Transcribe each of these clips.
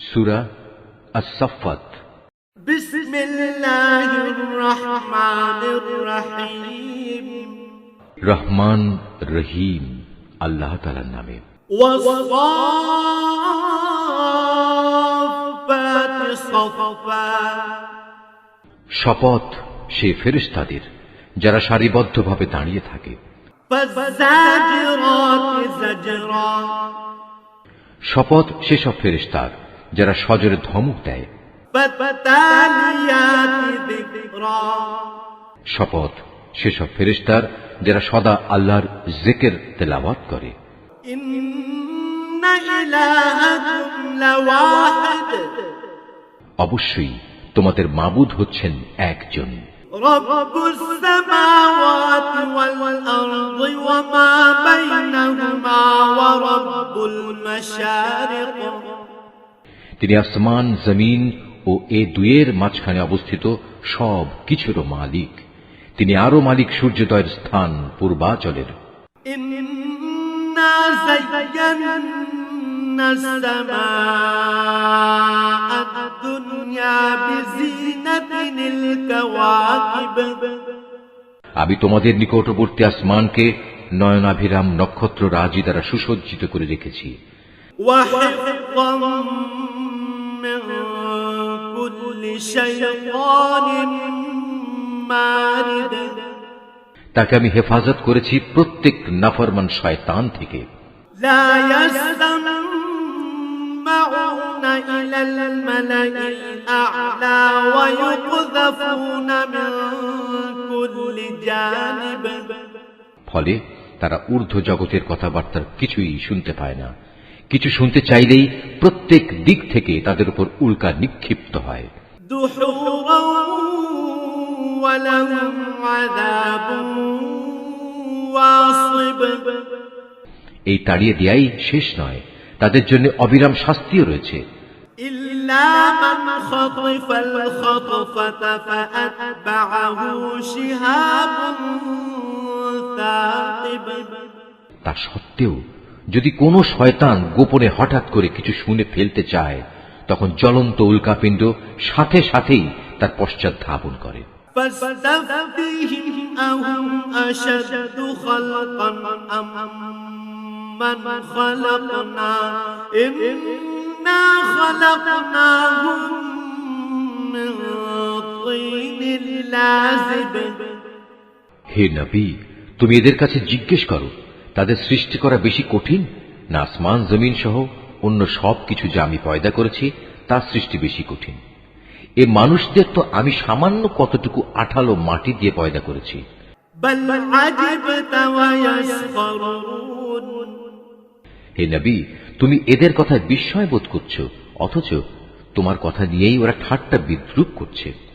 সূরা আস-সাফফাত। বিসমিল্লাহির রহমানির রহিম। রহমান রহিম আল্লাহ তাআলার নামে। ওয়াস-সাফফাতি সাফফা। শপথ সে ফেরেশতাদের যারা সারিবদ্ধভাবে দাঁড়িয়ে থাকে। ফাজ্জাজিরাতি জাজরা। শপথ সেসব ফেরেশতার যারা সজোরে ধমক দেয়। ফাতালিয়াতি যিকরা। শপথ সেসব ফেরেশতার যারা সদা আল্লাহর জিকির তেলাওয়াত করে। ইন্না ইলাহাকুম লাওয়াহিদ। অবশ্যই তোমাদের মাবুদ হচ্ছেন একজন। রব্বুস সামাওয়াতি ওয়াল আরদি ওয়া মা বাইনাহুমা ওয়া রব্বুল মাশারিক। তিনি আসমান জমিন ও এ দুয়ের মাঝখানে অবস্থিত সব কিছুর মালিক। তিনি আরো মালিক সূর্যোদয়ের স্থান পূর্বাচলের। ইন্না যায়্যানাস সামাআদ দুনিয়া বিজিনাতিল কাওয়াকিব। আমি তোমাদের নিকটবর্তী আসমানকে নয়নাভিরাম নক্ষত্র রাজি দ্বারা সুসজ্জিত করে রেখেছি। ওয়া হিফযাম মিন কুল্লি শাইতানিন মারিদ। তাকে আমি হেফাজত করেছি প্রত্যেক নাফরমান শয়তান থেকে। লা ইয়াসমাউনা ইলাল মালাইল আ'লা ওয়া ইউকযাফুনা মিন কুল্লি জানিব। ফলে তারা ঊর্ধ্ব জগতের কথাবার্তার কিছুই শুনতে পায় না। কিছু শুনতে চাইলেই প্রত্যেক দিক থেকে তাদের উপর উল্কা নিক্ষিপ্ত হয়। এই তাড়িয়ে দেয়াই শেষ নয়, তাদের জন্য অবিরাম শাস্তিও রয়েছে। তা সত্ত্বেও যদি কোনো শয়তান গোপনে হঠাৎ করে কিছু শুনে ফেলতে চায়, তখন জ্বলন্ত উল্কাপিণ্ড সাথে সাথেই তার পশ্চাৎ ধাবন করে। হে নবী, তুমি এদের কাছে জিজ্ঞেস করো, তাদের সৃষ্টি করা বেশি কঠিন না আসমান জমিন সহ অন্য সব কিছু যা আমি পয়দা করেছি তার সৃষ্টি বেশি কঠিন? এ মানুষদের তো আমি সামান্য কতটুকু আঠালো মাটি দিয়ে পয়দা করেছি। হে নবী, তুমি এদের কথায় বিস্ময় বোধ করছো, অথচ তোমার কথা নিয়েই ওরা ঠাট্টা বিদ্রূপ করছে।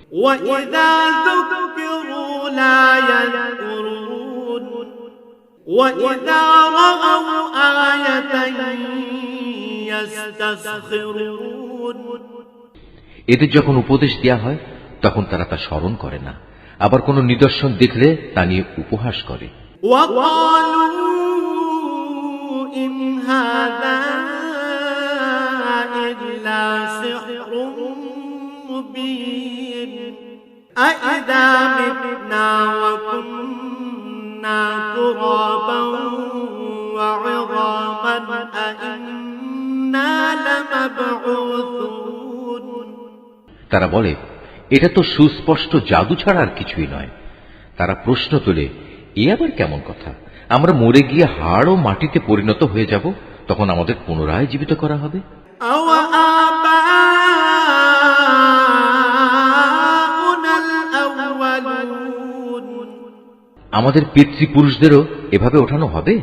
وَإِذَا رَأَوْا آيَةً يَسْتَسْخِرُونَ। এদের যখন উপদেশ দেয়া হয় তখন তারা তা স্মরণ করে না, আবার কোন নিদর্শন দেখলে তা নিয়ে উপহাস করে। وَقَالُوا إِنْ هَذَا إِلَّا سِحْرٌ مُبِينٌ أَإِذَا مِتْنَا وَكُنَّا تُرَابًا وَعِظَامًا أَإِنَّا لَمَبْعُوثُونَ। তারা বলে, এটা তো সুস্পষ্ট জাদু ছাড়া আর কিছুই নয়। তারা প্রশ্ন তোলে, এ আবার কেমন কথা? আমরা মরে গিয়ে হাড় ও মাটিতে পরিণত হয়ে যাব, তখন আমাদের পুনরায় জীবিত করা হবে। আমাদের পিতৃপুরুষদেরও এভাবে ওঠানো হবে?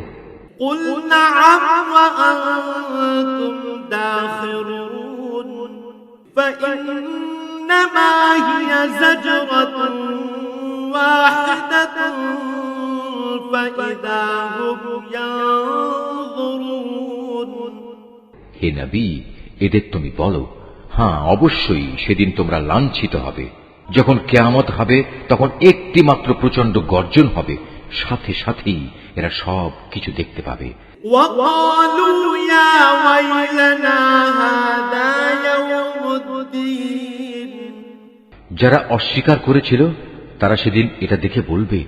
হে নবী, এদের তুমি বলো, হ্যাঁ অবশ্যই সেদিন তোমরা লাঞ্ছিত হবে। যখন কিয়ামত হবে তখন একটি মাত্র প্রচন্ড গর্জন হবে, সাথে সাথেই এরা সব কিছু দেখতে পাবে। وَقَالُوا يَا وَيْلَنَا هَذَا যারা অস্বীকার করেছিল তারা সেদিন এটা দেখে বলবে,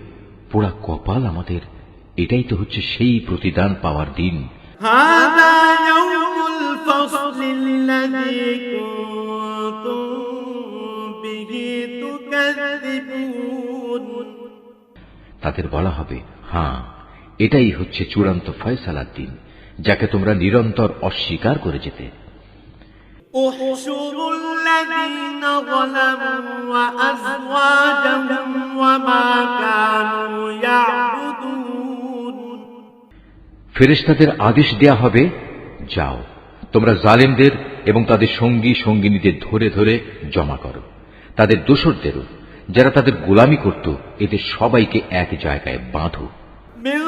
পোড়া কপাল আমাদের, এটাই তো হচ্ছে সেই প্রতিদান পাওয়ার দিন। هذا يوم الفصل الذي كنتم به تكذبون। তাদের বলা হবে, হ্যাঁ, এটাই হচ্ছে চূড়ান্ত ফয়সালার দিন, যাকে তোমরা নিরন্তর অস্বীকার করে যেতে। احشروا الذين ظلموا وأزواجهم وما كانوا يعبدون। ফেরেশতাদের আদেশ দেয়া হবে, যাও তোমরা জালেমদের এবং তাদের সঙ্গী সঙ্গিনীদের ধরে ধরে জমা করো, তাদের দোসরদেরও, যারা তাদের গোলামি করত, এদের সবাইকে এক জায়গায় বাঁধো। من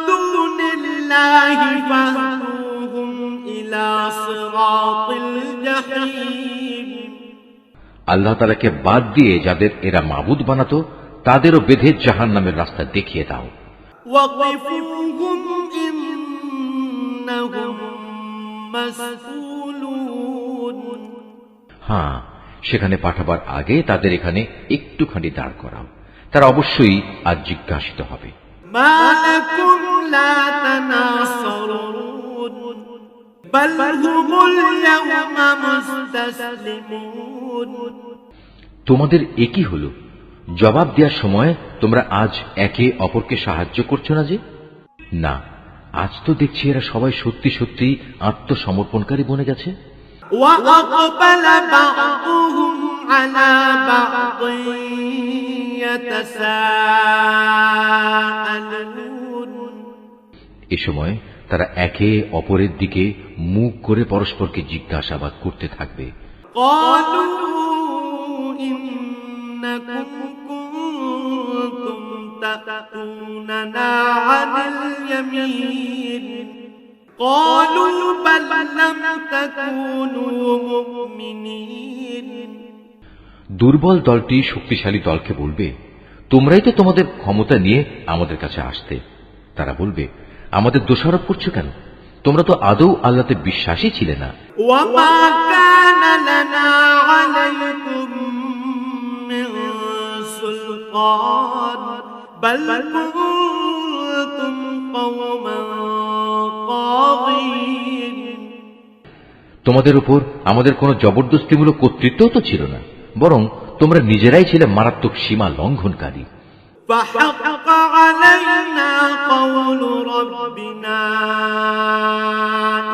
دون الله فاهدوهم إلى صراط الجحيم। আল্লাহ তাআলাকে বাদ দিয়ে যাদের এরা মাবুদ বানাতো, তাদেরও বেঁধে জাহান্নামের রাস্তা দেখিয়ে দাও। وقفوهم إنهم مسؤولون। হ্যাঁ, সেখানে পাঠাবার আগে তাদের এখানে একটুখানি দাঁড় করাও, তারা অবশ্যই আজ জিজ্ঞাসিত হবে। ما لكم لا تناصرون بل هم اليوم مستسلمون। তোমাদের একই হলো, জবাব দেওয়ার সময় তোমরা আজ একে অপরকে সাহায্য করছো না যে? না, আজ তো দেখছি এরা সবাই সত্যি সত্যি আত্মসমর্পণকারী বনে গেছে। وأقبل بعضهم على بعض يتساءلون। এ সময় তারা একে অপরের দিকে মুখ করে পরস্পরকে জিজ্ঞাসাবাদ করতে থাকবে। قالوا إنكم كنتم تأتوننا عن اليمين قالوا بل لم تكونوا مؤمنين। দুর্বল দলটি শক্তিশালী দলকে বলবে, তোমরাই তো তোমাদের ক্ষমতা নিয়ে আমাদের কাছে আসতে। তারা বলবে, আমাদের দোষারোপ করছো কেন? তোমরা তো আদৌ আল্লাহতে বিশ্বাসী ছিলে না। وما كان لنا عليكم من سلطان بل كنتم قوما طاغين। তোমাদের উপর আমাদের কোনো জবরদস্তিমূলক কর্তৃত্বও তো ছিল না, বরং তোমরা নিজেরাই ছিলে মারাত্মক সীমা লঙ্ঘনকারী। فحق علينا قول ربنا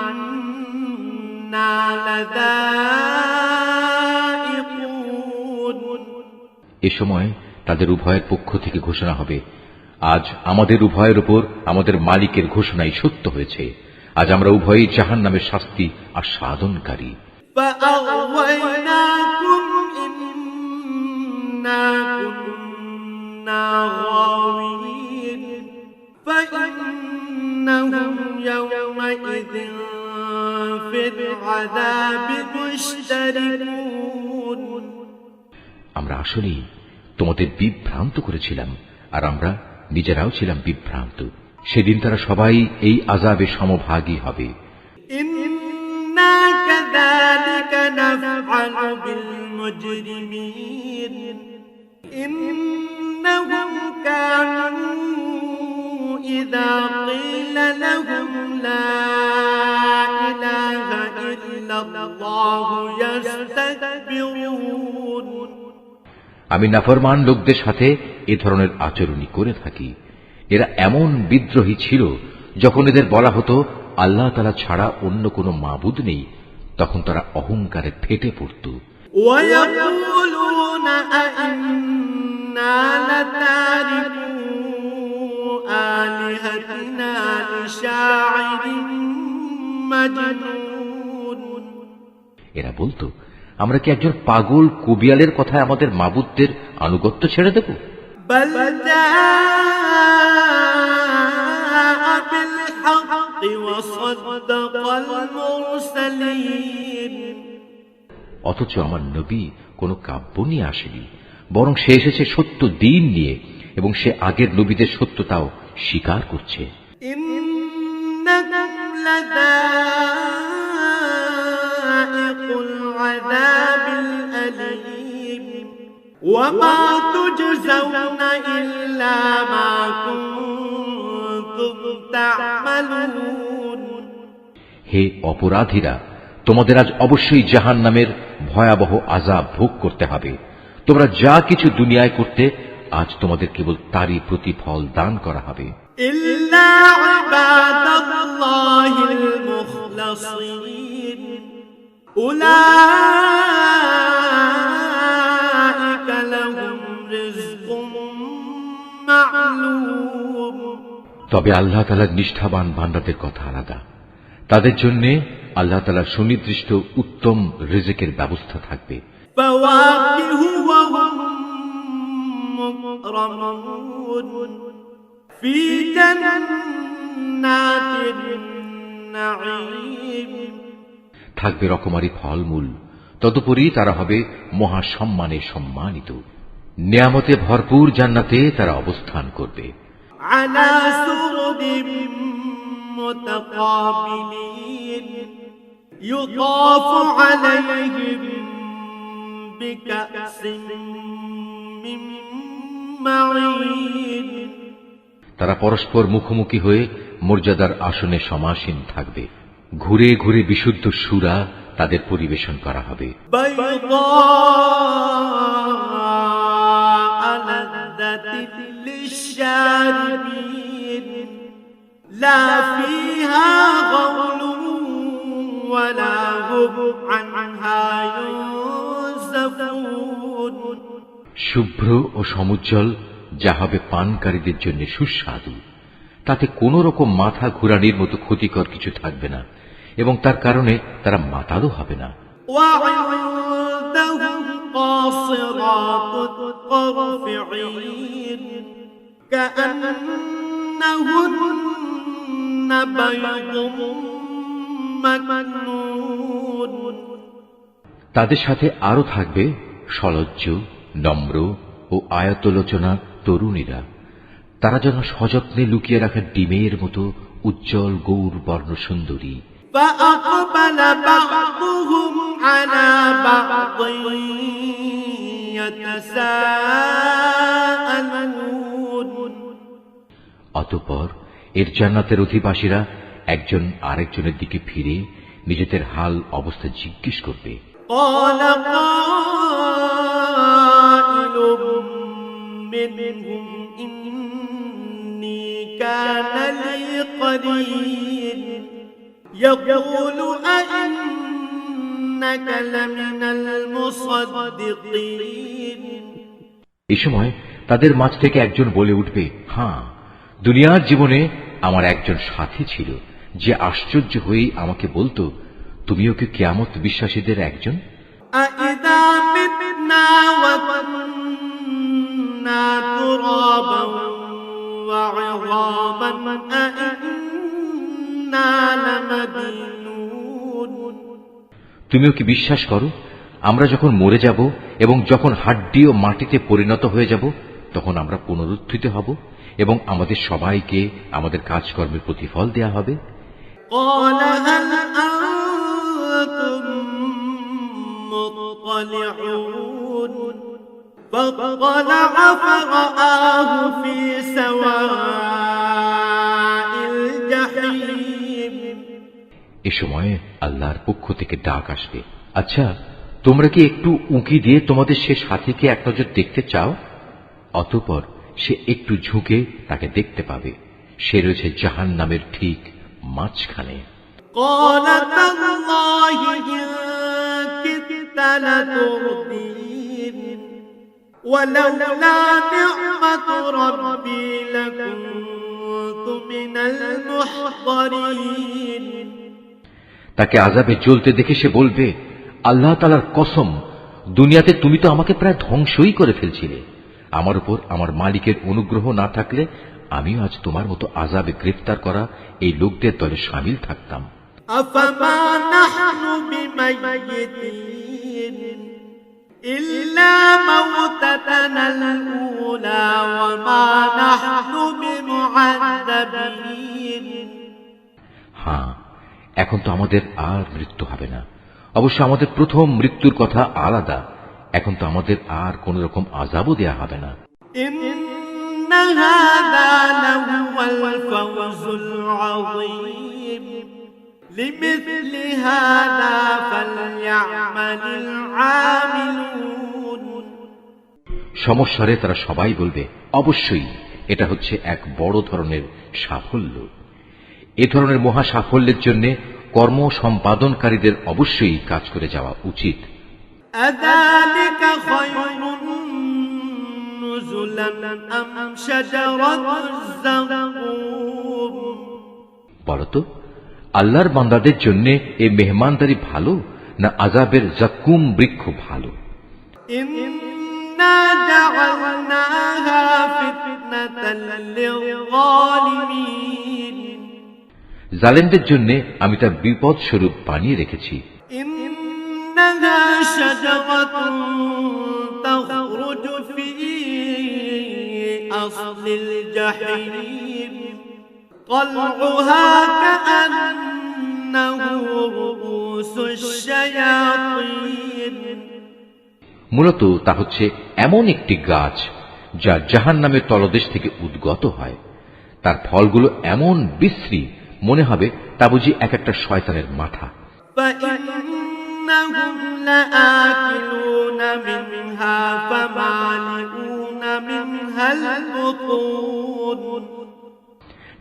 إنا لذائقون। এ সময় তাদের উভয়ের পক্ষ থেকে ঘোষণা হবে, আজ আমাদের উভয়ের উপর আমাদের মালিকের ঘোষণাই সত্য হয়েছে, আজ আমরা উভয়ই জাহান্নামের শাস্তি আস্বাদনকারী। فأغويناكم إنا كنا غاوين فإنهم يومئذ في العذاب مشتركون। আমরা আসলেই তোমাদের বিভ্রান্ত করেছিলাম, আর আমরা নিজেরাও ছিলাম বিভ্রান্ত। সেদিন তারা সবাই এই আযাবে সমভাগী হবে। إنا كذلك نفعل بالمجرمين إنهم كانوا إذا قيل لهم لا إله إلا الله يستكبرون। আমি নাফরমান লোকদের সাথে এ ধরনের আচরণই করে থাকি। এরা এমন বিদ্রোহী ছিল, যখন এদের বলা হতো আল্লাহ তাআলা ছাড়া অন্য কোনো মাবুদ নেই, তখন তারা অহংকারে ফেটে পড়ত। ويقولون أئنا لتاركو آلهتنا لشاعر مجنون। এরা বলতো, আমরা কি একজন পাগল কবিয়ালের কথায় আমাদের মাবুদদের আনুগত্য ছেড়ে দেব? بل جاء بالحق وصدق المرسلين। অথচ আমার নবী কোনো কাব্য নিয়ে আসেনি, বরং সে এসেছে সত্য দিন নিয়ে, এবং সে আগের নবীদের সত্যতাও স্বীকার করছে। إنكم لذائق العذاب الأليم وما تجزون إلا ما كنتم تعملون হে অপরাধীরা, তোমাদের আজ অবশ্যই জাহান্নামের ভয়াবহ আযাব ভোগ করতে হবে। তোমরা যা কিছু দুনিয়ায় করতে, আজ তোমাদের কেবল তারই প্রতিফল দান করা হবে। إلا عباد الله المخلصين أولئك لهم رزق معلوم তবে আল্লাহ তাআলার নিষ্ঠাবান বান্দাদের কথা আলাদা। তাদের জন্য আল্লাহ তাআলার সুনির্দিষ্ট উত্তম রিজিকের ব্যবস্থা থাকবে। فواكه وهم مكرمون في جنات النعيم থাকবে রকমারি ফলমূল, তদুপরি তারা হবে মহা সম্মানে সম্মানিত। নিয়ামতে ভরপুর জান্নাতে তারা অবস্থান করবে। على سرر متقابلين يطاف عليهم بكأس من معين তারা পরস্পর মুখোমুখি হয়ে মর্যাদার আসনে সমাসীন থাকবে। ঘুরে ঘুরে বিশুদ্ধ সুরা তাদের পরিবেশন করা হবে। بيضاء لذة للشاربين لا فيها غول ولا هم عنها ينزفون শুভ্র ও সমুজ্জ্বল, যা হবে পানকারীদের জন্য সুস্বাদু। তাতে কোন রকম মাথা ঘুরানির মতো ক্ষতিকর কিছু থাকবে না, এবং তার কারণে তারা মাতালও হবে না। وعندهم قاصرات الطرف عين كأنهن بيض مكنون তাদের সাথে আরো থাকবে সলজ্জ, নম্র ও আয়তলোচনা তরুণীরা। তারা যেন সযত্নে লুকিয়ে রাখা ডিমের মতো উজ্জ্বল গৌর বর্ণ সুন্দরী। فأقبل بعضهم على بعض يتساءلون অতঃপর এর জান্নাতের অধিবাসীরা একজন আরেকজনের দিকে ফিরে নিজেদের হাল অবস্থা জিজ্ঞেস করবে। قال قائل منهم إني كان لي قرين يقول أئنك لمن المصدقين এই সময় তাদের মাঝ থেকে একজন বলে উঠবে, হ্যাঁ, দুনিয়ার জীবনে আমার একজন সাথী ছিল, যে আশ্চর্য হয়েই আমাকে বলতো, তুমিও কি কিয়ামত বিশ্বাসীদের একজন? أإذا متنا وكنا ترابا وعظاما أإنا لمدينون তুমিও কি বিশ্বাস করো, আমরা যখন মরে যাব এবং যখন হাড্ডি ও মাটিতে পরিণত হয়ে যাব, তখন আমরা পুনরুত্থিত হব এবং আমাদের সবাইকে আমাদের কাজকর্মের প্রতিফল দেয়া হবে? قال هل أنتم مطلعون فاطلع فرآه في سواء الجحيم এ সময় আল্লাহর পক্ষ থেকে ডাক আসবে, আচ্ছা, তোমরা কি একটু উঁকি দিয়ে তোমাদের সে সাথীকে এক নজর দেখতে চাও? অতঃপর সে একটু ঝুঁকে তাকে দেখতে পাবে। সে রয়েছে জাহান্নামের ঠিক মাঝখানে। قال تالله إن كدت لتردين ولولا نعمة ربي لكنت من المحضرين তাকে আযাবে জ্বলতে দেখে সে বলবে, আল্লাহ তাআলার কসম, দুনিয়াতে তুমি তো আমাকে প্রায় ধ্বংসই করে ফেলছিলে। আমার উপর আমার মালিকের অনুগ্রহ না থাকলে আমিও আজ তোমার মতো আযাবে গ্রেফতার করা এই লোকদের দলে শামিল থাকতাম। أفما نحن بميتين إلا موتتنا الأولى وما نحن بمعذبين হ্যাঁ, এখন তো আমাদের আর মৃত্যু হবে না। অবশ্য আমাদের প্রথম মৃত্যুর কথা আলাদা, এখন তো আমাদের আর কোন রকম আযাবও দেয়া হবে না। إن هذا لهو الفوز العظيم لمثل هذا فليعمل العاملون সমস্যারে তারা সবাই বলবে, অবশ্যই এটা হচ্ছে এক বড় ধরনের সাফল্য। এ ধরনের মহা সাফল্যের জন্য কর্ম সম্পাদনকারীদের অবশ্যই কাজ করে যাওয়া উচিত। أذلك خير نزلا أم شجرة الزقوم বলতো, আল্লাহর বান্দাদের জন্য এই মেহমানদারি ভালো না আযাবের জাক্কুম বৃক্ষ ভালো? إنا جعلناها فتنة للظالمين জালেমদের জন্য আমি তা বিপদ স্বরূপ বানিয়ে রেখেছি। إنها شجرة تخرج في أصل الجحيم طلعها كأنه رؤوس الشياطين মূলত তা হচ্ছে এমন একটি গাছ যা জাহান্নামের তলদেশ থেকে উদ্গত হয়। তার ফলগুলো এমন বিশ্রী, মনে হবে তা বুঝি এক একটা শয়তানের মাথা। فإنهم لآكلون منها فمالئون منها البطون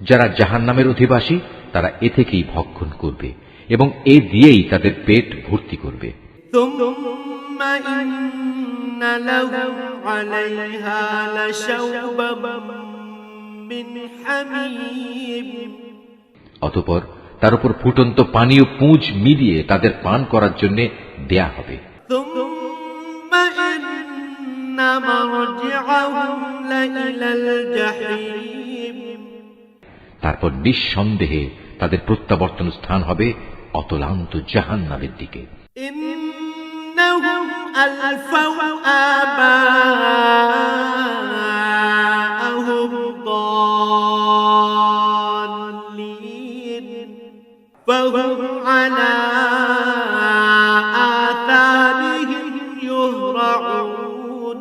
যারা জাহান্নামের অধিবাসী তারা এ থেকেই ভক্ষণ করবে এবং এ দিয়েই তাদের পেট ভর্তি করবে। ثم إن لهم عليها لشوبا من حميم অতঃপর তার উপর ফুটন্ত পানি ও পুঁজ মিলিয়ে তাদের পান করার জন্য দেয়া হবে। ثم إن مرجعهم لإلى الجحيم তারপর নিঃসন্দেহে তাদের প্রত্যাবর্তন স্থান হবে অতলান্ত জাহান্নামের দিকে। إنهم ألفوا آباءهم ضالين فهم على آثارهم يهرعون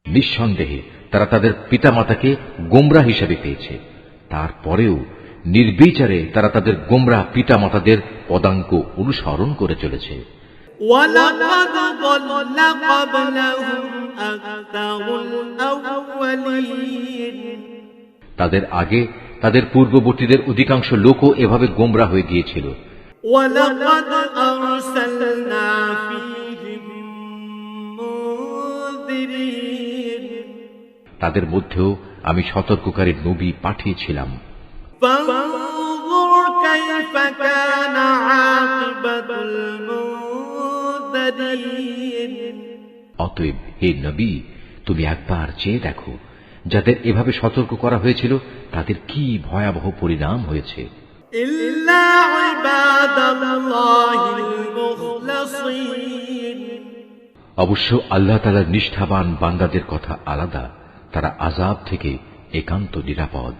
নিঃসন্দেহে তারা তাদের পিতামাতাকে গোমরা হিসেবে পেয়েছে, তারপরেও নির্বিচারে তারা তাদের গোমরা পিতামাতাদের পদাঙ্ক অনুসরণ করে চলেছে। ولقد ضل قبلهم أكثر الأولين তাদের আগে তাদের পূর্ববর্তীদের অধিকাংশ লোকও এভাবে গোমরা হয়ে গিয়েছিল। ولقد أرسلنا فيهم منذرين তাদের মধ্যেও আমি সতর্ককারী নবী পাঠিয়েছিলাম। فانظر كيف كان عاقبة المنذرين অতএব হে নবী, তুমি একবার চেয়ে দেখো যাদের এভাবে সতর্ক করা হয়েছিল তাদের কি ভয়াবহ পরিণাম হয়েছে। إلا عباد الله المخلصين অবশ্য আল্লাহ তাআলার নিষ্ঠাবান বান্দাদের কথা আলাদা, তারা আযাব থেকে একান্ত নিরাপদ।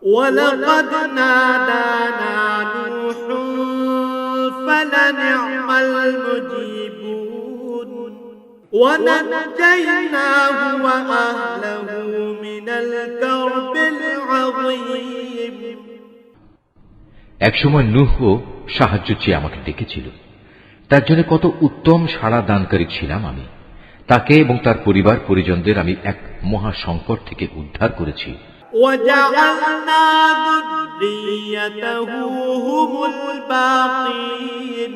ولقد نادانا نوح فلنعم المجيبون ونجيناه وأهله من الكرب العظيم একসময় নূহও সাহায্য চেয়ে আমাকে ডেকেছিল, তার জন্য কত উত্তম সাড়া দানকারী ছিলাম আমি। তাকে এবং তার পরিবার পরিজনদের আমি এক মহা সংকট থেকে উদ্ধার করেছি। وجعلنا ذريته هم الباقين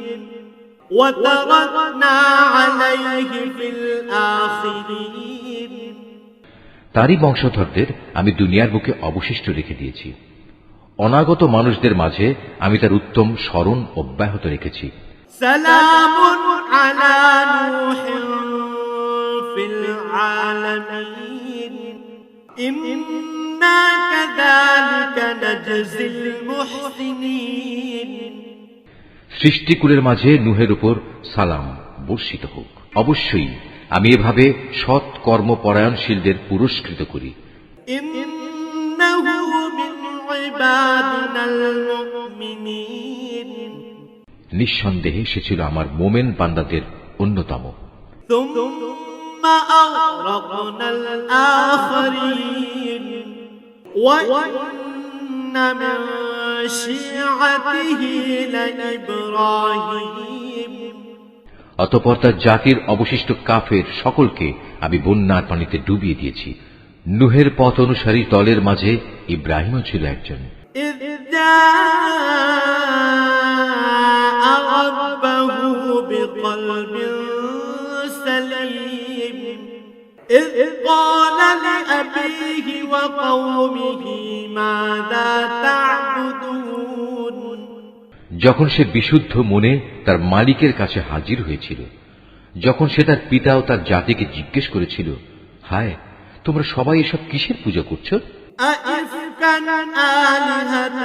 وتركنا عليه في الآخرين তারই বংশধরদের আমি দুনিয়ার বুকে অবশিষ্ট রেখে দিয়েছি। অনাগত মানুষদের মাঝে আমি তার উত্তম স্মরণ অব্যাহত রেখেছি। سلام على نوح في العالمين إنا كذلك نجزي المحسنين সৃষ্টিকুলের মাঝে নূহের উপর সালাম বর্ষিত হোক। অবশ্যই আমি এভাবে সৎ কর্মপরায়ণশীলদের পুরস্কৃত করি। إنه من عبادنا المؤمنين নিঃসন্দেহে সে ছিল আমার মোমেন বান্দাদের অন্যতম। ثم أغرقنا الآخرين وإن من شيعته لإبراهيم অতঃপর তার জাতির অবশিষ্ট কাফের সকলকে আমি বন্যার পানিতে ডুবিয়ে দিয়েছি। নুহের পথ অনুসারী দলের মাঝে ইব্রাহিমও ছিল একজন। إذ جاء ربه بقلب سليم إذ قال لأبيه وقومه ماذا تعبدون যখন সে বিশুদ্ধ মনে তার মালিকের কাছে হাজির হয়েছিল, যখন সে তার পিতা ও তার জাতিকে জিজ্ঞেস করেছিল, হায়, তোমরা সবাই এসব কিসের পূজা করছো? أئفكا آلهة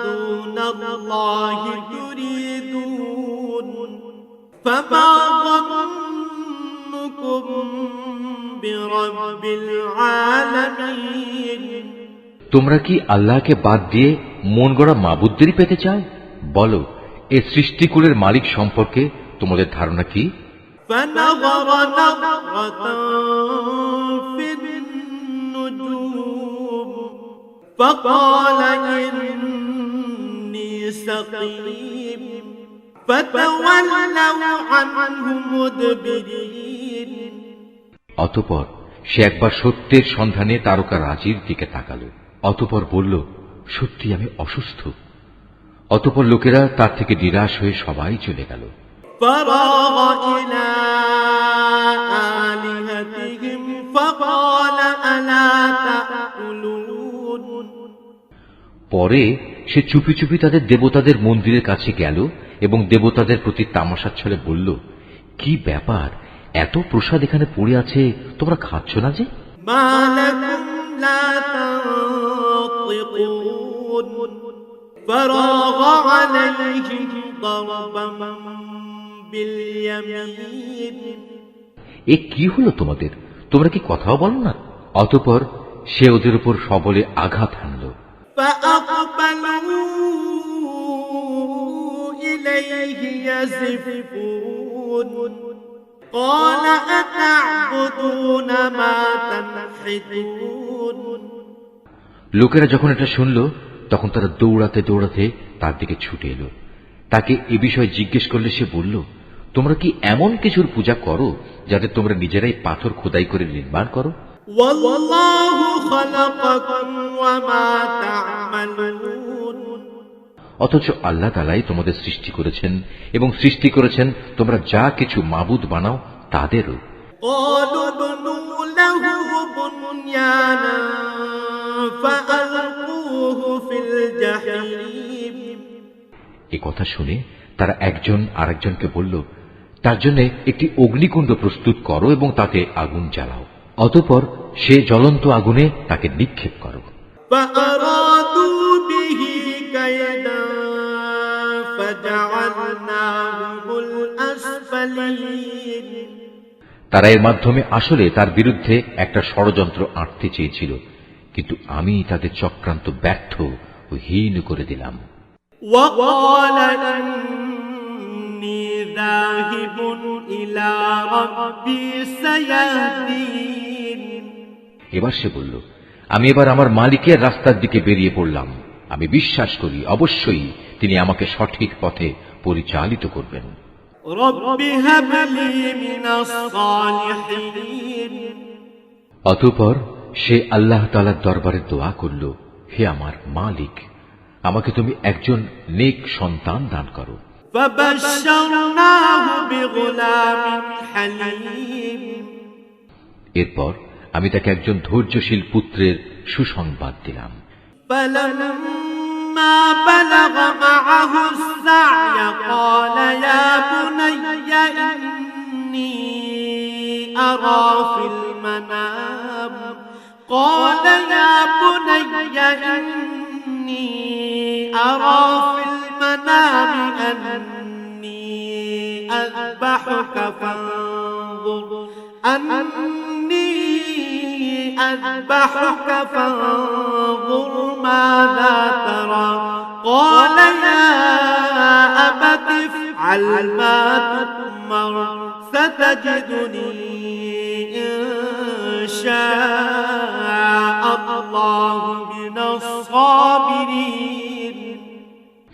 دون الله تريدون فما ظنكم برب العالمين তোমরা কি আল্লাহকে বাদ দিয়ে মন গড়া মাবুদদেরই পেতে চাও? বলো, এ সৃষ্টিকুলের মালিক সম্পর্কে তোমাদের ধারণা কি? فنظر نظرة في النجوم فقال إني سقيم فتولوا عنه مدبرين অতঃপর সে একবার সত্যের সন্ধানে তারকা রাজির দিকে তাকালো, অতঃপর বলল, সত্যি আমি অসুস্থ। অতঃপর লোকেরা তার থেকে নিরাশ হয়ে সবাই চলে গেল। فراغ إلى آلهتهم فقال ألا تأكلون পরে সে চুপি চুপি তাদের দেবতাদের মন্দিরের কাছে গেল এবং দেবতাদের প্রতি তামাশার ছলে বলল, কি ব্যাপার, এত প্রসাদ এখানে পড়ে আছে, তোমরা খাচ্ছ না যে? ما لكم لا تنطقون فراغ عليهم ضربا باليمين এ কি হলো তোমাদের, তোমরা কি কথাও বলো না? অতঃপর সে ওদের উপর সবলে আঘাত হানল। فأقبلوا إليه يزفون قال أتعبدون ما تنحتون লোকেরা যখন এটা শুনল, তখন তারা দৌড়াতে দৌড়াতে তার দিকে ছুটে এলো। তাকে এ বিষয়ে জিজ্ঞেস করলে সে বলল, তোমরা কি এমন কিছুর পূজা করো যাতে তোমরা নিজেরাই পাথর খোদাই করে নির্মাণ করো? والله خلقكم وما تعملون অথচ আল্লাহ তাআলাই তোমাদের সৃষ্টি করেছেন এবং সৃষ্টি করেছেন তোমরা যা কিছু মাবুদ বানাও তাদেরও। قالوا ابنوا له بنيانا فألقوه في الجحيم এ কথা শুনে তারা একজন আরেকজনকে বলল, তার জন্য একটি অগ্নিকুণ্ড প্রস্তুত করো এবং তাতে আগুন জ্বালাও, অতঃপর সে জ্বলন্ত আগুনে তাকে নিক্ষেপ করো। فأرادوا به كيدا فجعلناهم الأسفلين তারা এর মাধ্যমে আসলে তার বিরুদ্ধে একটা ষড়যন্ত্র আঁটতে চেয়েছিল, কিন্তু আমি তাদের চক্রান্ত ব্যর্থ ও হীন করে দিলাম। وقال إني ذاهب إلى ربي سيهدين এবার সে বলল, আমি এবার আমার মালিকের রাস্তার দিকে বেরিয়ে পড়লাম। আমি বিশ্বাস করি অবশ্যই তিনি আমাকে সঠিক পথে পরিচালিত করবেন। رب هب لي من الصالحين অতঃপর সে আল্লাহ তাআলার দরবারে দোয়া করল, হে আমার মালিক, আমাকে তুমি একজন নেক সন্তান দান করো। فبشرناه بغلام حليم এরপর আমি তাকে একজন ধৈর্যশীল পুত্রের সুসংবাদ দিলাম। فلما بلغ معه السعي قال يا بني إني أرى في المنام قال يا بني إني أرى في المنام أني أذبحك فانظر ماذا ترى قال يا أبت افعل افعل ما تؤمر ستجدني إن شاء الله من الصابرين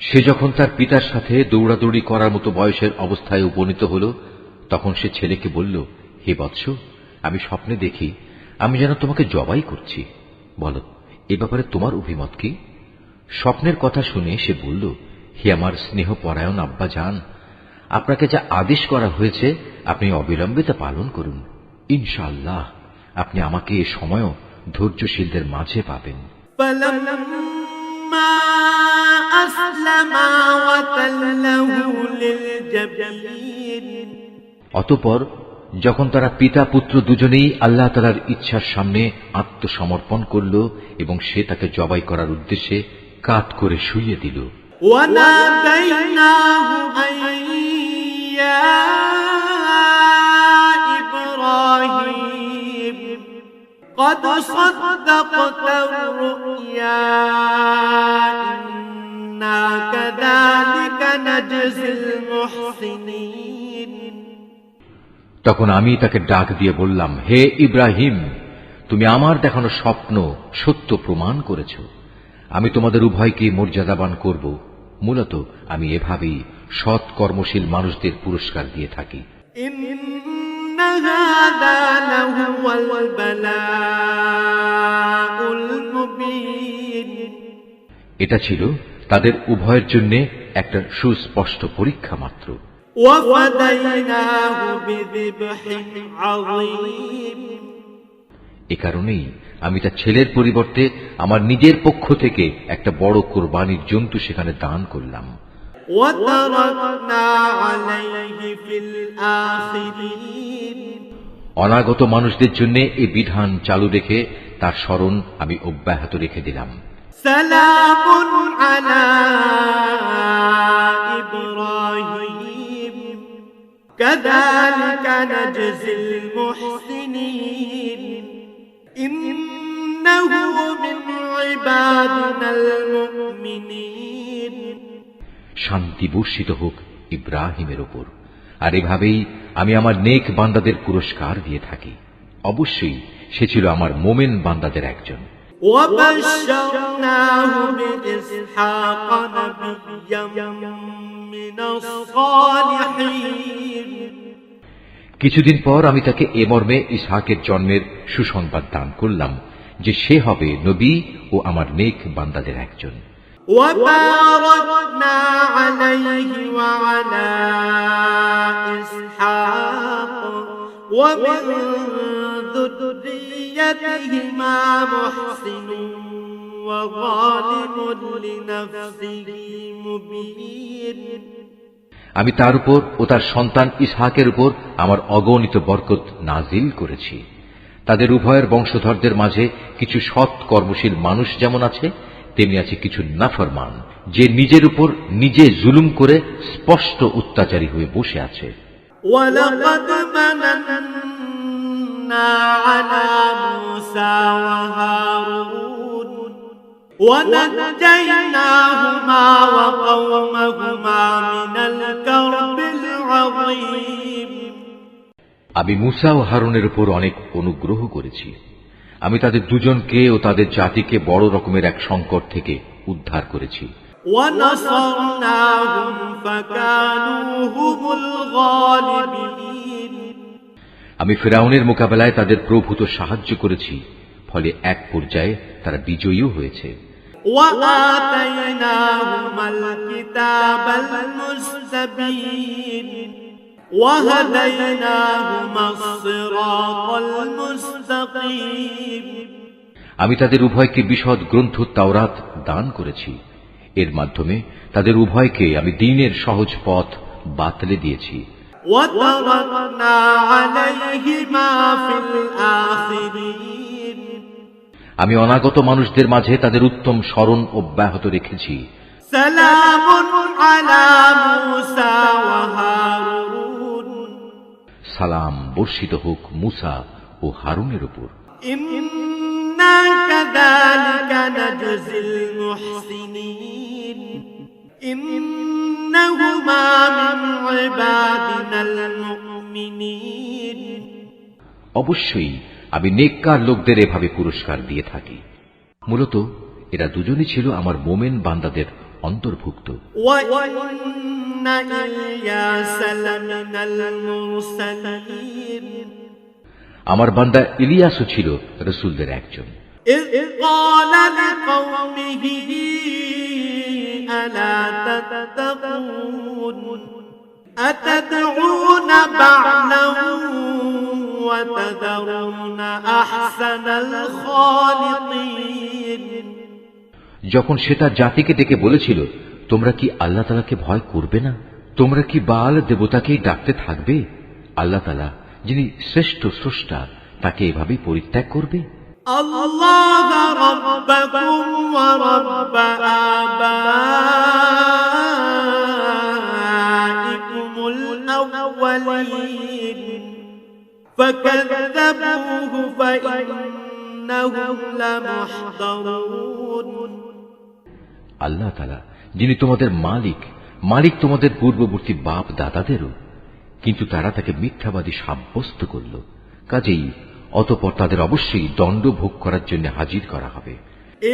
সে যখন তার পিতার সাথে দৌড়াদৌড়ি করার মতো বয়সের অবস্থায় উপনীত হল, তখন সে ছেলেকে বলল, হে বৎস, আমি স্বপ্নে দেখি আমি যেন তোমাকে জবাই করছি। বলো, এ ব্যাপারে তোমার অভিমত কি? স্বপ্নের কথা শুনে সে বলল, হে আমার স্নেহপরায়ণ আব্বা জান, আপনাকে যা আদেশ করা হয়েছে আপনি অবিলম্বে তা পালন করুন। ইনশাআল্লাহ আপনি আমাকে এ সময়ও ধৈর্যশীলদের মাঝে পাবেন। فلما أسلما وتله للجبين অতঃপর যখন তারা পিতা পুত্র দুজনেই আল্লাহ তাআলার ইচ্ছার সামনে আত্মসমর্পণ করল এবং সে তাকে জবাই করার উদ্দেশ্যে কাত করে শুইয়ে দিল। وناديناه أن يا إبراهيم قد صدقت الرؤيا إنا كذلك نجزي المحسنين তখন আমি তাকে ডাক দিয়ে বললাম, হে ইব্রাহিম, তুমি আমার দেখানো স্বপ্ন সত্য প্রমাণ করেছ। আমি তোমাদের উভয়কে মর্যাদাবান করব। মূলত আমি এভাবেই সৎ কর্মশীল মানুষদের পুরস্কার দিয়ে থাকি। إن هذا لهو البلاء المبين এটা ছিল তাদের উভয়ের জন্য একটা সুস্পষ্ট পরীক্ষা মাত্র। وفديناه بذبح عظيم এ কারণেই আমি তার ছেলের পরিবর্তে আমার নিজের পক্ষ থেকে একটা বড় কোরবানির জন্তু সেখানে দান করলাম। وتركنا عليه في الآخرين অনাগত মানুষদের জন্য এই বিধান চালু রেখে তার স্মরণ আমি অব্যাহত রেখে দিলাম। سلام على إبراهيم كذلك نجزي المحسنين إنه من عبادنا المؤمنين শান্তি বর্ষিত হোক ইব্রাহিমের ওপর, আর এভাবেই আমি আমার নেক বান্দাদের পুরস্কার দিয়ে থাকি। অবশ্যই সে ছিল আমার মোমেন বান্দাদের একজন। وبشرناه بإسحاق نبيا من الصالحين কিছুদিন পর আমি তাকে এ মর্মে ইসহাকের জন্মের সুসংবাদ দান করলাম যে সে হবে নবী ও আমার নেক বান্দাদের একজন। وباركنا عليه وعلى إسحاق ومن ذريتهما محسن وظالم لنفسه مبين আমি তার উপর ও তার সন্তান ইসহাকের উপর আমার অগণিত বরকত নাজিল করেছি। তাদের উভয়ের বংশধরদের মাঝে কিছু সৎ কর্মশীল মানুষ যেমন আছে, তেমনি আছে কিছু নাফরমান, যে নিজের উপর নিজে জুলুম করে স্পষ্ট অত্যাচারী হয়ে বসে আছে। ولقد مننا على موسى وهارون ونجيناهما وقومهما من الكرب العظيم আমি মুসা ও হারুনের উপর অনেক অনুগ্রহ করেছি। আমি তাদের দুজনকে ও তাদের জাতিকে বড় রকমের এক সংকট থেকে উদ্ধার করেছি। ونصرناهم فكانوا هم الغالبين আমি ফিরআউনের মোকাবেলায় তাদের প্রভূত সাহায্য করেছি, ফলে এক পর্যায়ে তারা বিজয়ীও হয়েছে। وآتيناهما الكتاب المستبين وهديناهما الصراط المستقيم আমি তাদের উভয়কে বিশদ গ্রন্থ তাওরাত দান করেছি। এর মাধ্যমে তাদের উভয়কে আমি দ্বীনের সহজ পথ বাতলে দিয়েছি। وتركنا عليهما في الآخرين আমি অনাগত মানুষদের মাঝে তাদের উত্তম স্মরণ অব্যাহত রেখেছি। سلام على موسى وهارون সালাম বর্ষিত হোক মুসা ও হারুনের উপর। إنا كذلك نجزي المحسنين إن إنهما من عبادنا المؤمنين অবশ্যই আমি নেককার লোকদের এভাবে পুরস্কার দিয়ে থাকি। মূলত এরা দুজনই ছিল আমার মোমেন বান্দাদের অন্তর্ভুক্ত। وإن إلياس لمن المرسلين আমার বান্দা ইলিয়াসও ছিল রাসূলদের একজন। إذ قال لقومه ألا تتقون أتدعون بعلا وتذرون أحسن الخالقين যখন সে তার জাতিকে ডেকে বলেছিল, তোমরা কি আল্লাহ তাআলাকে ভয় করবে না? তোমরা কি বাল দেবতাকেই ডাকতে থাকবে? আল্লাহ তাআলা যিনি শ্রেষ্ঠ স্রষ্টা, তাকে এভাবেই পরিত্যাগ করবে? الله ربكم ورب آبائكم الأولين فكذبوه فإنهم لمحضرون আল্লাহ তাআলা যিনি তোমাদের মালিক তোমাদের পূর্ববর্তী বাপ দাদাদেরও, কিন্তু তারা তাকে মিথ্যাবাদী সাব্যস্ত করল। কাজেই অতঃপর তাদের অবশ্যই দণ্ড ভোগ করার জন্য হাজির করা হবে।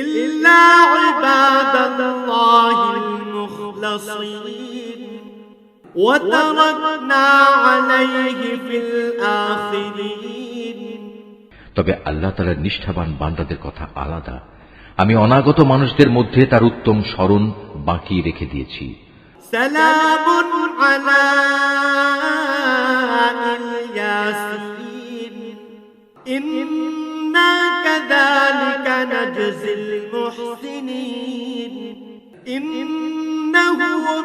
إلا عباد الله المخلصين وتركنا عليه في الآخرين তবে আল্লাহ তাআলার নিষ্ঠাবান বান্দাদের কথা আলাদা। আমি অনাগত মানুষদের মধ্যে তার উত্তম স্মরণ বাকি রেখে দিয়েছি। سلام على الياسين إنا كذلك نجزي المحسنين إنه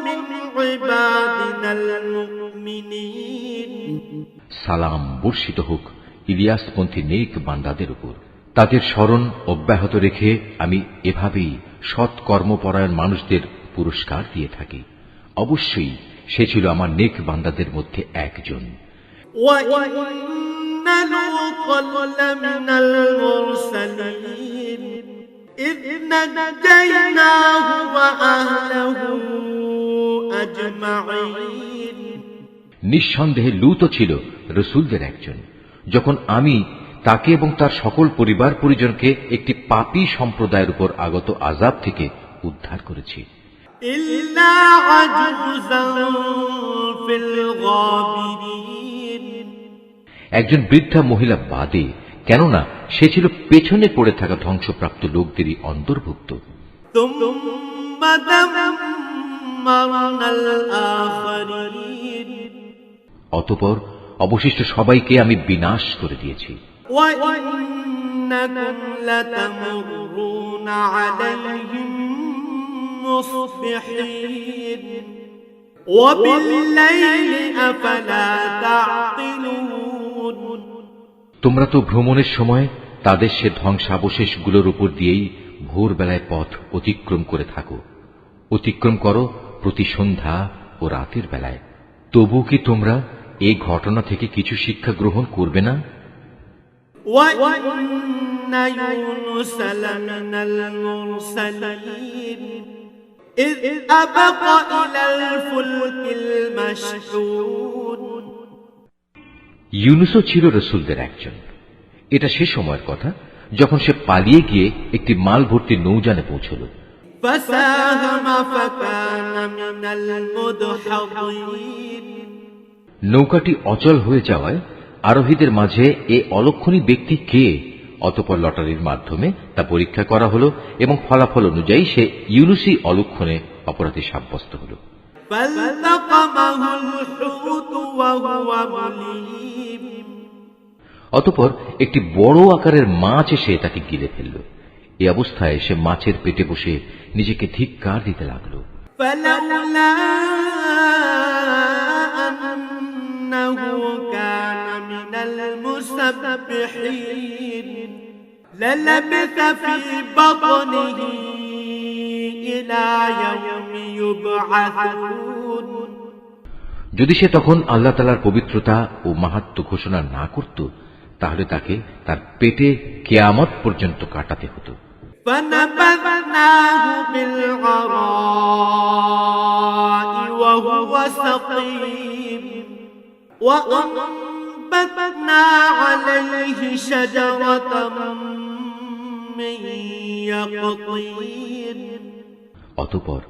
من عبادنا المؤمنين সালাম বর্ষিত হোক ইলিয়াসপন্থী নেক বান্দাদের উপর। তাদের স্মরণ অব্যাহত রেখে আমি এভাবেই সৎ কর্মপরায়ণ মানুষদের পুরস্কার দিয়ে থাকি। অবশ্যই সে ছিল আমার নেক বান্দাদের মধ্যে একজন। وَإِنَّ لُوطًا لَّمِنَ الْمُرْسَلِينَ إِذْ نَجَّيْنَاهُ وَأَهْلَهُ أَجْمَعِينَ নিঃসন্দেহে লূত ছিল রাসূলদের একজন, যখন আমি তাকে এবং তার সকল পরিবার পরিজনকে একটি পাপী সম্প্রদায়ের উপর আগত আযাব থেকে উদ্ধার করেছি। إِلَّا عَجُوزًا فِي الْغَابِرِينَ একজন বৃদ্ধা মহিলা বাদে, কেননা সে ছিল পেছনে পড়ে থাকা ধ্বংসপ্রাপ্ত লোকদেরই অন্তর্ভুক্ত। ثُمَّ دَمَّرْنَا الْآخَرِينَ অতঃপর অবশিষ্ট সবাইকে আমি বিনাশ করে দিয়েছি। وَإِنَّكُمْ لَتَمُرُّونَ عَلَيْهِمْ مُصْبِحِينَ وَبِاللَّيْلِ أَفَلَا تَعْقِلُونَ তোমরা তো ভ্রমণের সময় তাদের সে ধ্বংসাবশেষগুলোর উপর দিয়েই ভোরবেলায় পথ অতিক্রম করে থাকো। অতিক্রম করো প্রতি সন্ধ্যা ও রাতের বেলায়। তবু কি তোমরা এই ঘটনা থেকে কিছু শিক্ষা গ্রহণ করবে না? وَإِنَّ يُونُسَ لَمِنَ الْمُرْسَلِينَ إِذْ أَبَقَ إِلَى الْفُلْكِ الْمَشْحُونِ ইউনুসও ছিল রাসূলদের একজন। এটা সে সময়ের কথা যখন সে পালিয়ে গিয়ে একটি মাল ভর্তি নৌযানে পৌঁছল। فَسَاهَمَ فَكَانَ مِنَ الْمُدْحَضِينَ নৌকাটি অচল হয়ে যাওয়ায় আরোহীদের মাঝে এ অলক্ষণী ব্যক্তি কে? অতঃপর লটারির মাধ্যমে তা পরীক্ষা করা হলো এবং ফলাফল অনুযায়ী সে ইউনুসই অলক্ষণে অপরাধী সাব্যস্ত হল। فَالْتَقَمَهُ الْحُوتُ وَهُوَ مُلِيمٌ অতঃপর একটি বড় আকারের মাছ এসে তাকে গিলে ফেলল। এই অবস্থায় সে মাছের পেটে বসে নিজেকে ধিক্কার দিতে লাগল। فَلَوْلَا أَنَّهُ كَانَ مِنَ الْمُسَبِّحِينَ لَلَبِثَ فِي بَطْنِهِ إِلَى يَوْمِ يُبْعَثُونَ যদি সে তখন আল্লাহ তাআলার পবিত্রতা ও মাহাত্ম্য ঘোষণা না করত, তাহলে তাকে তার পেটে কিয়ামত পর্যন্ত কাটাতে হতো। فَنَبَذْنَاهُ بِالْعَرَاءِ وهو سقيم وأنبتنا عليه شجرة من يقطين অতঃপর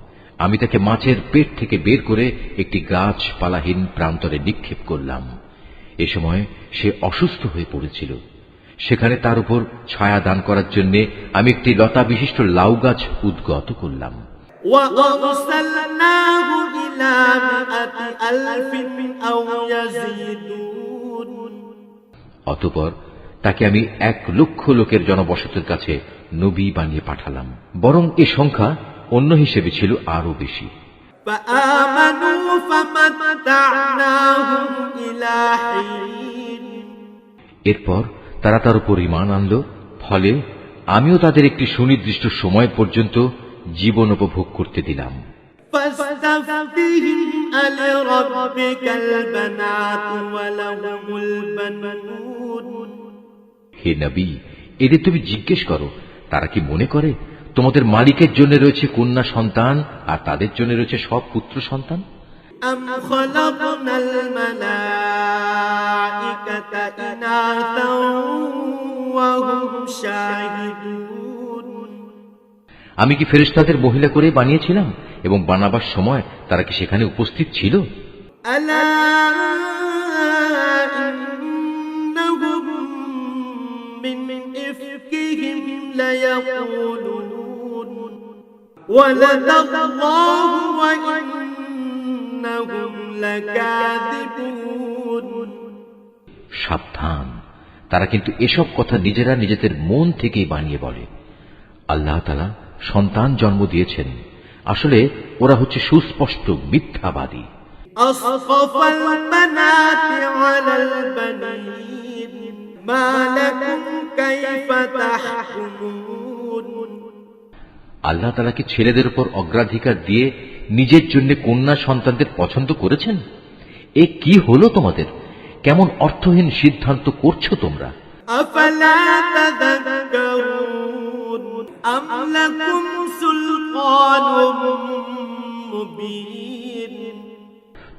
আমি তাকে মাছের পেট থেকে বের করে একটি গাছপালাহীন প্রান্তরে নিক্ষেপ করলাম। এ সময় সে অসুস্থ হয়ে পড়েছিল। সেখানে তার উপর ছায়া দান করার জন্য আমি একটি লতা বিশিষ্ট লাউ গাছ উদ্গত করলাম। وأرسلناه إلى 100,000 أو يزيدون অতঃপর তাকে আমি 1,00,000 লোকের জনবসতির কাছে নবী বানিয়ে পাঠালাম, বরং এ সংখ্যা অন্য হিসেবে ছিল আরো বেশি। فآمنوا فمتعناهم إلى حين এরপর তারা তার উপর ঈমান আনল, ফলে আমিও তাদের একটি সুনির্দিষ্ট সময় পর্যন্ত জীবন উপভোগ করতে দিলাম। فاستفتهم ألربك البنات ولهم البنون হে নবী, এদের তুমি জিজ্ঞেস করো, তারা কি মনে করে তোমাদের মালিকের জন্য রয়েছে কন্যা সন্তান আর তাদের জন্য রয়েছে সব পুত্র সন্তান? أم خلقنا الملائكة إناثا وهم شاهدون আমি কি ফেরেশতাদের মহিলা করে বানিয়েছিলাম এবং বানাবার সময় তারা কি সেখানে উপস্থিত ছিল? ألا إنهم من إفكهم ليقولون ولد الله وإنهم لكاذبون সাবধান, তারা কিন্তু এসব কথা নিজেরা নিজেদের মন থেকেই বানিয়ে বলে। আল্লাহ তাআলা সন্তান জন্ম দিয়েছেন, আসলে ওরা হচ্ছে সুস্পষ্ট মিথ্যাবাদী। أصطفى البنات على البنين ما لكم كيف تحكمون আল্লাহ তাআলা কি ছেলেদের উপর অগ্রাধিকার দিয়ে নিজের জন্য কন্যা সন্তানদের পছন্দ করেছেন? এ কি হলো তোমাদের? কেমন অর্থহীন সিদ্ধান্ত করছো তোমরা? أفلا تذكرون أم لكم سلطان مبين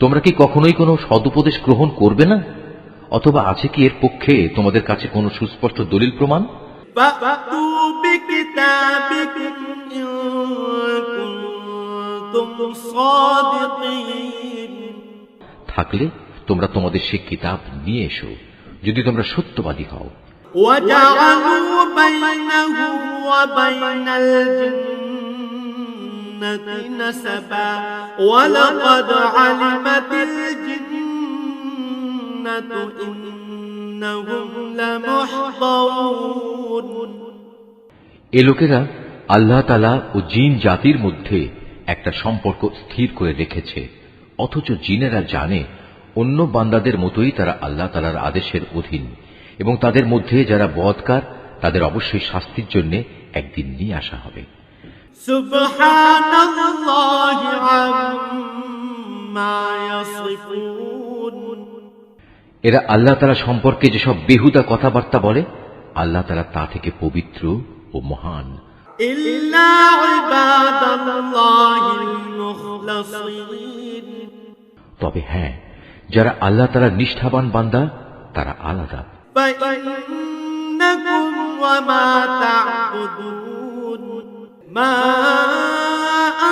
তোমরা কি কখনোই কোনো সদুপদেশ গ্রহণ করবে না? অথবা আছে কি এর পক্ষে তোমাদের কাছে কোনো সুস্পষ্ট দলিল প্রমাণ? فأتوا بكتابكم إن كنتم صادقين থাকলে তোমরা তোমাদের সে কিতাব নিয়ে এসো, যদি তোমরা সত্যবাদী হও। وجعلوا بينه وبين الجنة نسبا ولقد علمت الجنة إنهم لمحضرون এ লোকেরা আল্লাহ তাআলা ও জিন জাতির মধ্যে একটা সম্পর্ক স্থির করে রেখেছে, অথচ জিনেরা জানে অন্য বান্দাদের মতোই তারা আল্লাহ তাআলার আদেশের অধীন, এবং তাদের মধ্যে যারা বদকার তাদের অবশ্যই শাস্তির জন্য একদিন নিয়ে আসা হবে। সুবহানাল্লাহি আম্মা ইয়াসিফুন এরা আল্লাহ তাআলা সম্পর্কে যেসব বেহুদা কথাবার্তা বলে, আল্লাহ তাআলা তা থেকে পবিত্র ও মহান। ইল্লা ইবাদাল্লাহিল মুখলাসিন তবে হ্যাঁ, যারা আল্লাহ তাআলার নিষ্ঠাবান বান্দা তারা আলাদা। فإنكم وما تعبدون ما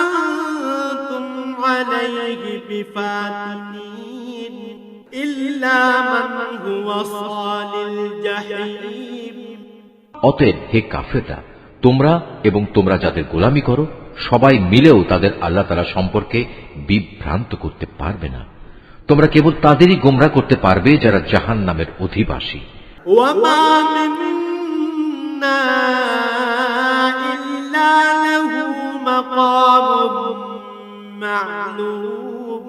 أنتم عليه بفاتنين إلا من هو صال الجحيم অতএব হে কাফেররা, তোমরা এবং তোমরা যাদের গোলামি করো সবাই মিলেও তাদের আল্লাহ তাআলা সম্পর্কে বিভ্রান্ত করতে পারবে না। তোমরা কেবল তাদেরই গোমরা করতে পারবে যারা জাহান্নামের অধিবাসী। وما منا إلا له مقام معلوم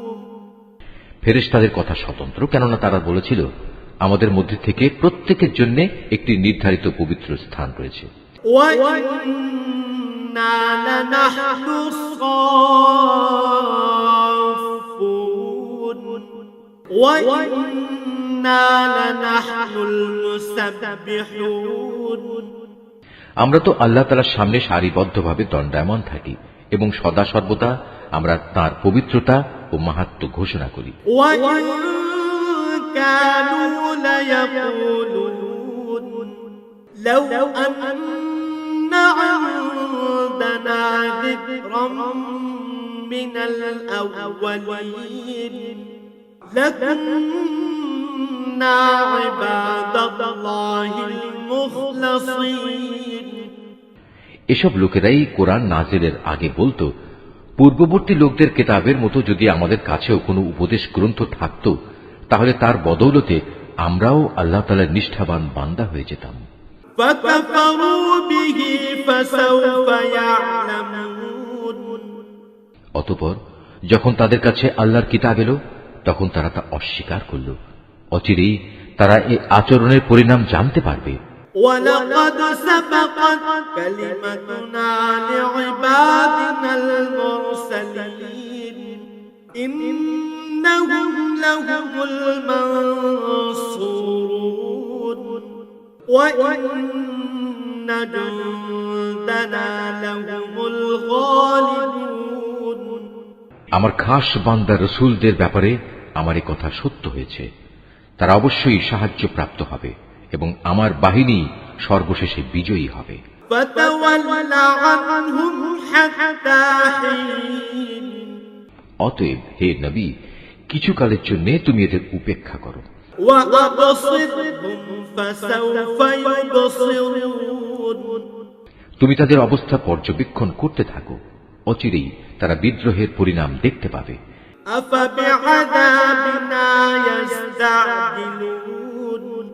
ফেরেশতাদের কথা স্বতন্ত্র, কেননা তারা বলেছিল আমাদের মধ্যে থেকে প্রত্যেকের জন্য একটি নির্ধারিত পবিত্র স্থান রয়েছে। وَإِنَّا لَنَحْنُ الصَّافُّونَ وَإِنَّا لَنَحْنُ الْمُسَبِّحُونَ আমরা তো আল্লাহ তাআলার সামনে সারিবদ্ধভাবে দণ্ডায়মান থাকি এবং সদা সর্বদা আমরা তাঁর পবিত্রতা ও মাহাত্ম্য ঘোষণা করি। وإن كانوا ليقولون لو أن عندنا ذكرا من الأولين لكنا عباد الله المخلصين। এসব লোকেরাই কোরআন নাজিলের আগে বলতো, পূর্ববর্তী লোকদের কিতাবের মতো যদি আমাদের কাছেও কোনো উপদেশ গ্রন্থ থাকত, তাহলে তার বদৌলতে আমরাও আল্লাহ তাআলার নিষ্ঠাবান বান্দা হয়ে যেতাম। فكفروا به فسوف يعلمون। অতঃপর যখন তাদের কাছে আল্লাহর কিতাব এলো, তখন তারা তা অস্বীকার করল। অচিরেই তারা এই আচরণের পরিণাম জানতে পারবে। ولقد سبقت كلمتنا لعبادنا المرسلين إنهم لهم المنصورون وإن جندنا لهم الغالبون। আমার খাস বান্দা রসুলদের ব্যাপারে আমার এই কথা সত্য হয়েছে। তারা অবশ্যই সাহায্য প্রাপ্ত হবে এবং আমার বাহিনী সর্বশেষে বিজয়ী হবে। فتول عنهم حتى حين। অতএব হে নবী, কিছুকালের জন্য তুমি এদের উপেক্ষা করো। وأبصرهم فسوف يبصرون। তুমি তাদের অবস্থা পর্যবেক্ষণ করতে থাকো, অচিরেই তারা বিদ্রোহের পরিণাম দেখতে পাবে। أفبعذابنا يستعجلون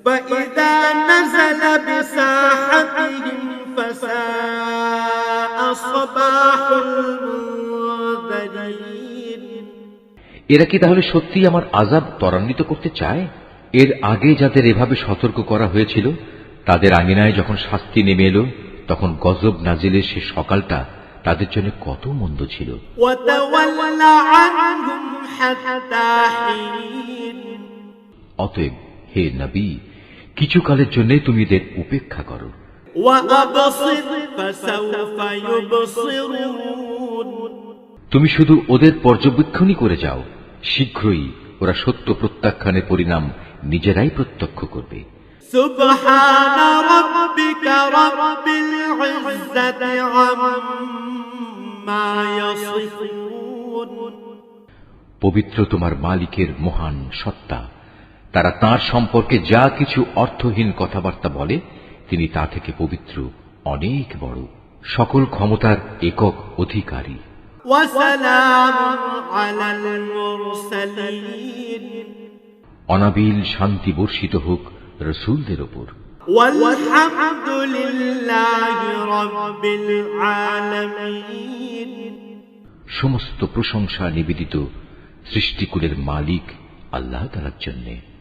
فإذا نزل بساحتهم فساء صباح المنذرين। এরা কি তাহলে সত্যি আমার আযাব ত্বরান্বিত করতে চায়? এর আগে যাদের এভাবে সতর্ক করা হয়েছিল, তাদের আঙিনায় যখন শাস্তি নেমে এলো, তখন গজব নাজিলের সে সকালটা তাদের জন্য কত মন্দ ছিল। وتول عنهم حتى حين। অতএব হে নবী, কিছুকালের জন্য তুমি এদের উপেক্ষা করো। وأبصر فسوف يبصرون। তুমি শুধু ওদের পর্যবেক্ষণই করে যাও, শীঘ্রই ওরা সত্য প্রত্যাখ্যানের পরিণাম নিজেরাই প্রত্যক্ষ করবে। سبحان ربك رب العزة عما يصفون। পবিত্র তোমার মালিকের মহান সত্তা, তারা তাঁর সম্পর্কে যা কিছু অর্থহীন কথাবার্তা বলে, তিনি তা থেকে পবিত্র, অনেক বড়, সকল ক্ষমতার একক অধিকারী। وسلام على المرسلين। অনাবিল শান্তি বর্ষিত হোক রসুলদের ওপর। والحمد لله رب العالمين। সমস্ত প্রশংসা নিবেদিত সৃষ্টিকুলের মালিক আল্লাহ তাআলার জন্যে।